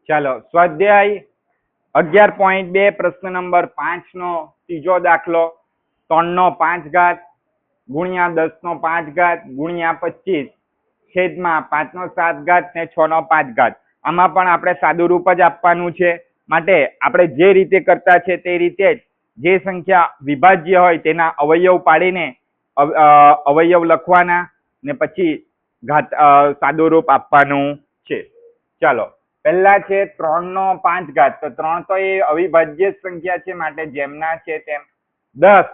ચાલો સ્વાધ્યાય 11.2 પ્રશ્ન નંબર 5 નો ત્રીજો દાખલો 3 નો 5 ઘાત ગુણ્યા 10 નો 5 ઘાત ગુણ્યા 25 છેદમાં 5 નો 7 ઘાત ને 6 નો 5 ઘાત. આમાં પણ આપણે સાદું રૂપ જ આપવાનું છે, માટે આપણે જે રીતે કરતા છે તે રીતે જ જે સંખ્યા વિભાજ્ય હોય તેના અવયવ પાડીને અવયવ લખવાના ને પછી ઘાત સાદું રૂપ આપવાનું છે. ચાલો પહેલા છે 3 નો 5 ઘાત. તો 3 તો એ અવિભાજ્ય સંખ્યા છે, માટે જેમના છે તેમ. 10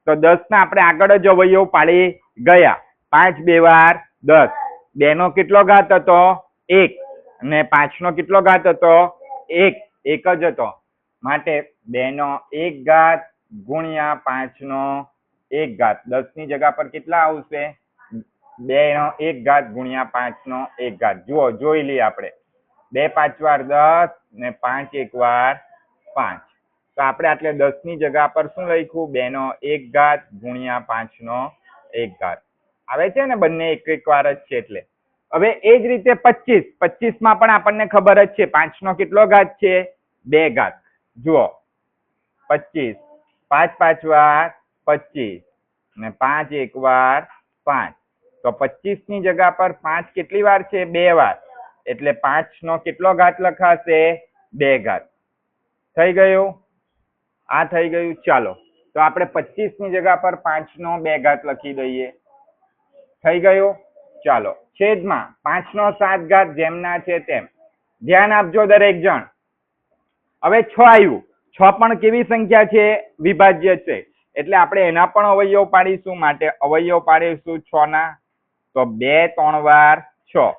તો 10 ના આપણે આગળ જ અવયવ પાડી ગયા. 5 2 વાર 10. 2 નો કેટલો ઘાત હતો? 1. અને 5 નો કેટલો ઘાત હતો? 1. એક જ હતો, માટે 2 નો 1 ઘાત ગુણ્યા 5 નો 1 ઘાત. 10 ની જગ્યા પર કેટલા આવશે? 2 નો 1 ઘાત ગુણ્યા 5 નો 1 ઘાત. જુઓ, જોઈ લઈએ આપણે. 2 5 વાર 10 ને 5 1 વાર 5. તો આપણે આટલે 10 ની જગ્યા પર શું લખ્યું? 2 નો 1 ઘાત ગુણ્યા 5 નો 1 ઘાત. આવે છે ને, બંને એક એક વાર જ છે એટલે. હવે એ જ રીતે 25. 25 માં પણ આપણને ખબર જ છે 5 નો કેટલો ઘાત છે? 2 ઘાત. જુઓ 25 5 5 વાર 25 ને 5 1 વાર 5. તો 25 ની જગ્યા પર 5 કેટલી વાર છે? 2 વાર. એટલે 5 નો કેટલો ઘાત લખાશે? 2 ઘાત. થઈ ગયું? આ થઈ ગયું. ચાલો તો આપણે 25 ની જગ્યા પર 5 નો 2 ઘાત લખી દઈએ. થઈ ગયું? ચાલો છેદમાં 5 નો 7 ઘાત જેમના છે તેમ. ધ્યાન આપજો દરેક જણ. હવે 6 આવ્યું. 6 પણ કેવી સંખ્યા છે? વિભાજ્ય છે, એટલે આપણે એના પણ અવયવ પાડીશું. માટે અવયવ પાડીશું 6 ના. તો 2 3 વાર 6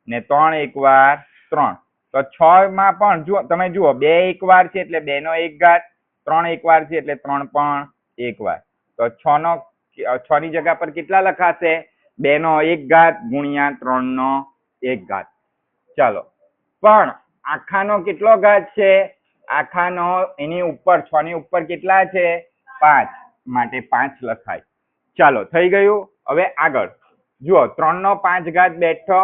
ને 3 1 વાર 3. તો 6 માં પણ જુઓ, તમે જુઓ 2 1 વાર છે એટલે 2 નો 1 ઘાત, 3 1 વાર છે એટલે 3 પણ 1 વાર. તો 6 ની જગ્યા પર કેટલા લખાશે? 2 નો 1 ઘાત ગુણ્યા 3 નો 1 ઘાત. ચાલો, પણ આખાનો કેટલો ઘાત છે? આખાનો એની ઉપર 6 ની ઉપર કેટલા છે? 5. માટે 5 લખાય. ચાલો થઈ ગયું. હવે આગળ જુઓ, 3 નો 5 ઘાત બેઠો.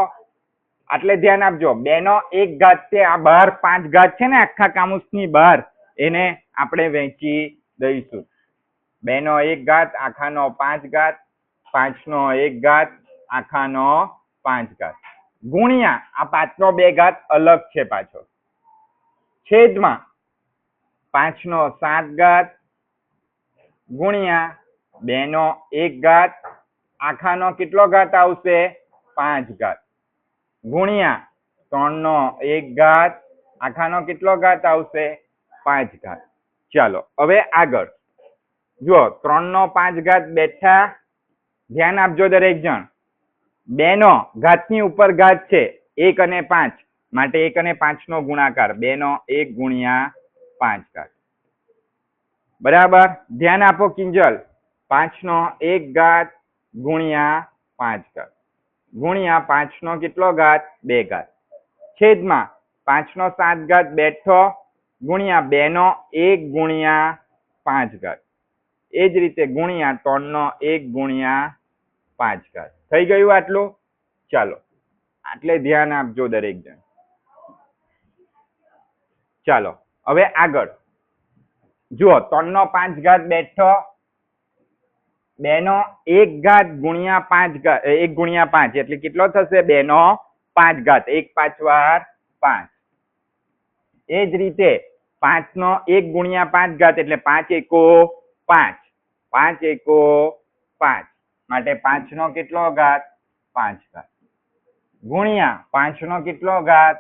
એટલે ધ્યાન આપજો, 2 નો 1 ઘાત છે, આ બહાર 5 ઘાત છે ને આખા કામુસની બહાર, એને આપણે વહેંચી દઈશું. 2 નો 1 ઘાત આખાનો 5 ઘાત, 5 નો 1 ઘાત આખાનો 5 ઘાત ગુણ્યા આ 5 નો 2 ઘાત અલગ છે પાછો, છેદમાં 5 નો 7 ઘાત ગુણ્યા 2 નો 1 ઘાત આખાનો કેટલો ઘાત આવશે? 5 ઘાત ગુણ્યા 3 નો 1 ઘાત આખાનો કેટલો ઘાત આવશે? 5 ઘાત. ચાલો હવે આગળ જુઓ, 3 નો 5 ઘાત બેઠા. ધ્યાન આપજો દરેક જણ. 2 નો ઘાતની ઉપર ઘાત છે 1 અને 5, માટે 1 અને 5 નો ગુણાકાર 2 નો 1 ગુણ્યા 5 ઘાત. બરાબર? ધ્યાન આપો કિંજલ. 5 નો 1 ઘાત ગુણ્યા 5 ઘાત ગુણ્યા 5 નો કેટલો ઘાત? 2 ઘાત, છેદમાં 5 નો 7 ઘાત બેઠો ગુણ્યા 2 નો 1 ગુણ્યા 5 ઘાત. એ જ રીતે ગુણ્યા 3 નો 1 ગુણ્યા 5 ઘાત. થઈ ગયું આટલું? ચાલો આટલે ધ્યાન આપજો દરેક જણ. ચાલો હવે આગળ જુઓ, 3 નો 5 ઘાત બેઠો. 2 નો 1 ઘાત ગુણ્યા 5 ઘાત, 1 ગુણ્યા 5 એટલે કેટલો થશે? 2 નો 5 ઘાત. 1 5 વાર 5. એ જ રીતે 5 નો 1 ગુણ્યા 5 ઘાત એટલે 5 1 5. 5 1 5, માટે 5 નો કેટલો ઘાત? 5 ઘાત ગુણ્યા 5 નો કેટલો ઘાત?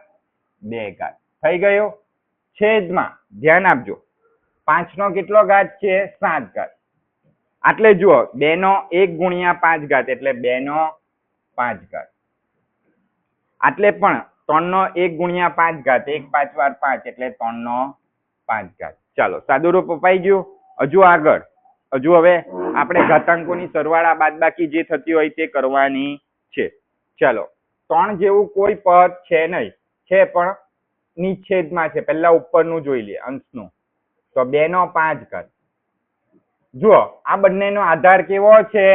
2 ઘાત. થઈ ગયો? છેદમાં ધ્યાન આપજો, 5 નો કેટલો ઘાત છે? 7 ઘાત. એટલે જુઓ, 2 નો 1 ગુણ્યા 5 ઘાત એટલે 2 નો 5 ઘાત. આટલે પણ 3 નો 1 ગુણ્યા 5 ઘાત, 1 5 વાર 5 એટલે 3 નો 5 ઘાત. ચાલો સાદું રૂપ અપાઈ ગયું. હજુ આગળ હવે આપણે ઘાતાંકોની સરવાળા બાદબાકી જે થતી હોય તે કરવાની છે. ચાલો, 3 જેવું કોઈ પદ છે નહીં, છે પણ નિછેદમાં છે. પહેલા ઉપરનું જોઈ લે, અંશનું. તો 2 નો 5 ઘાત. જુઓ, આ બંનેનો આધાર કેવો છે?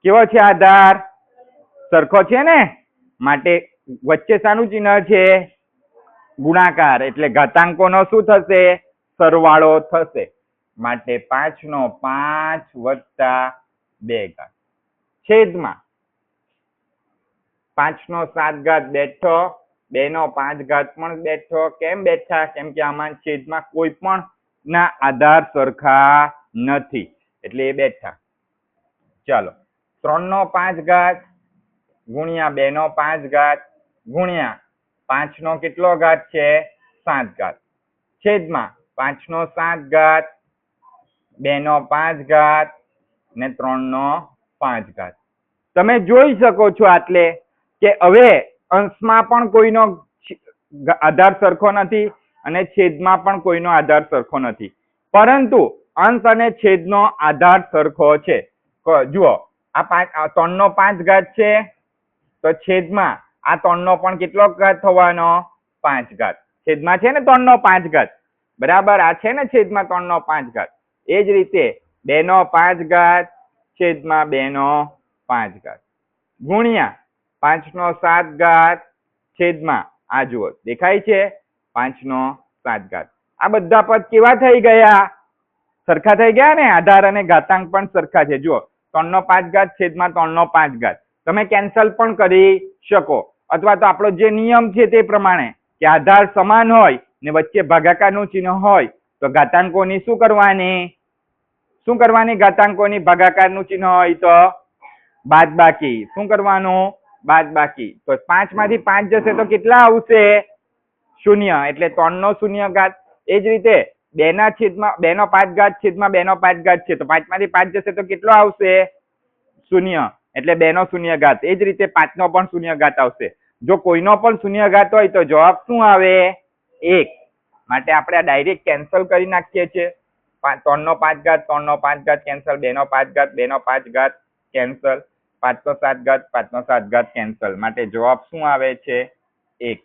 કેવો છે આધાર? સરખો છે ને, માટે વચ્ચે શાનું ચિહ્ન છે? ગુણાકાર એટલે ઘાતાંકોનો શું થશે? સરવાળો થશે. માટે 5/5 વત્તા 2 ઘાત છેદમાં 5/7 ઘાત બેઠો, 2/5 ઘાત પણ બેઠો. કેમ બેઠા? કેમ કે આમાં છેદમાં કોઈ પણ ના આધાર સરખા નથી એટલે એ બેઠા. ચાલો 3/5 ઘાત ગુણ્યા 2/5 ઘાત ગુણ્યા 5 નો કેટલો ઘાત છે? 7 ઘાત છેદમાં 5/7 ઘાત 2/5 ઘાત ને 3/5 ઘાત. તમે જોઈ શકો છો આટલે કે હવે અંશમાં પણ કોઈનો આધાર સરખો નથી અને છેદમાં પણ કોઈનો આધાર સરખો નથી, પરંતુ અંશ અને છેદનો આધાર સરખો છે. જુઓ આ 3/5 ઘાત છે તો છેદમાં આ 3 પણ કેટલો ઘાત થવાનો? 5 ઘાત. છેદમાં છે ને 3/5 ઘાત, બરાબર? આ છે ને છેદમાં 3/5 ઘાત. એ જ રીતે 2/5 ઘાત છેદમાં 2/5 ઘાત ગુણ્યા 5/7 ઘાત છેદમાં આ જુઓ દેખાય છે 5/7 ઘાત. આ બધા પદ કેવા થઈ ગયા? સરખા થઈ ગયા ને? આધાર અને ઘાતાંક પણ સરખા છે. જુઓ 3/5 ઘાત છેદમાં 3/5 ઘાત તમે કેન્સલ પણ કરી શકો, અથવા તો આપણો જે નિયમ છે તે પ્રમાણે કે આધાર સમાન હોય ને વચ્ચે ભાગાકારનું ચિહ્ન હોય તો ઘાતાંકોની શું કરવાની? ઘાતાંકોની ભાગાકારનું ચિહ્ન હોય તો બાદબાકી. શું કરવાનું? બાદબાકી. તો 5 માંથી 5 જશે તો કેટલા આવશે? 0 એટલે 3 નો શૂન્ય ઘાત. એ જ રીતે 2/5 ઘાત છેદમાં 2/5 ઘાત છે તો 5 માંથી 5 જશે તો કેટલો આવશે? 0 એટલે 2 નો શૂન્ય ઘાત. એ જ રીતે 5 નો પણ શૂન્ય ઘાત આવશે. જો કોઈનો પણ શૂન્ય ઘાત હોય તો જવાબ શું આવે? 1. માટે આપણે આ ડાયરેક્ટ કેન્સલ કરી નાખીએ છીએ. 3/5 ઘાત 3/5 ઘાત કેન્સલ, 2/5 ઘાત 2/5 ઘાત કેન્સલ, 5/7 ઘાત 5/7 ઘાત કેન્સલ. માટે જવાબ શું આવે છે? 1.